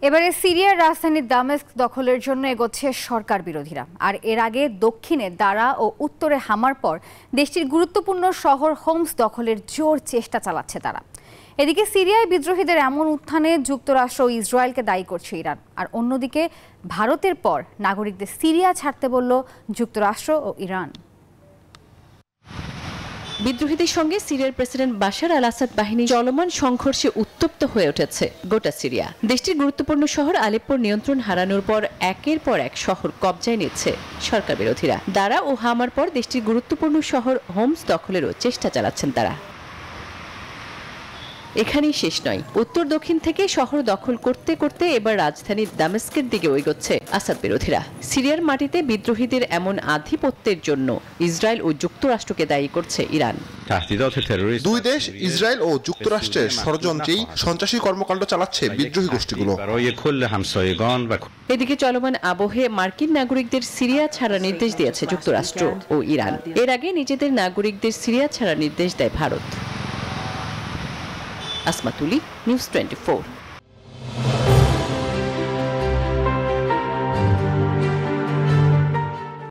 এবারে সিরিয়ার রাজধানী দামেস্ক দখলের জন্য এগোচ্ছে সরকার বিরোধীরা। আর এর আগে দক্ষিণে দারা ও উত্তরে হামার পর দেশটির গুরুত্বপূর্ণ শহর হোমস দখলের জোর চেষ্টা চালাচ্ছে তারা। এদিকে সিরিয়ায় বিদ্রোহীদের এমন উত্থানে যুক্তরাষ্ট্র ও ইসরায়েলকে দায়ী করছে ইরান। আর অন্যদিকে ভারতের পর নাগরিকদের সিরিয়া ছাড়তে বলল যুক্তরাষ্ট্র ও ইরান। বিদ্রোহীদের সঙ্গে সিরিয়ার প্রেসিডেন্ট বাশার আল আসাদ বাহিনী চলমান সংঘর্ষে উত্তপ্ত হয়ে উঠেছে গোটা সিরিয়া। দেশটির গুরুত্বপূর্ণ শহর আলেপ্পোর নিয়ন্ত্রণ হারানোর পর একের পর এক শহর কবজায় নিচ্ছে সরকার বিরোধীরা। দারা ও হামার পর দেশটির গুরুত্বপূর্ণ শহর হোমস দখলেরও চেষ্টা চালাচ্ছেন তারা। এখানেই শেষ নয়, উত্তর দক্ষিণ থেকে শহর দখল করতে করতে এবার রাজধানী দামেস্কের দিকে এগোচ্ছে আসাদ বিরোধীরা। সিরিয়ার মাটিতে বিদ্রোহীদের এমন আধিপত্যের জন্য ইসরায়েল ও যুক্তরাষ্ট্রকে দায়ী করছে ইরান। দুই দেশ ইসরায়েল ও যুক্তরাষ্ট্রের ষড়যন্ত্রেই সন্ত্রাসী কর্মকাণ্ড চালাচ্ছে বিদ্রোহী গোষ্ঠীগুলো। এদিকে চলমান আবহে মার্কিন নাগরিকদের সিরিয়া ছাড়ার নির্দেশ দিয়েছে যুক্তরাষ্ট্র ও ইরান। এর আগে নিজেদের নাগরিকদের সিরিয়া ছাড়ার নির্দেশ দেয় ভারত। আসমা তুলি, নিউজ 24।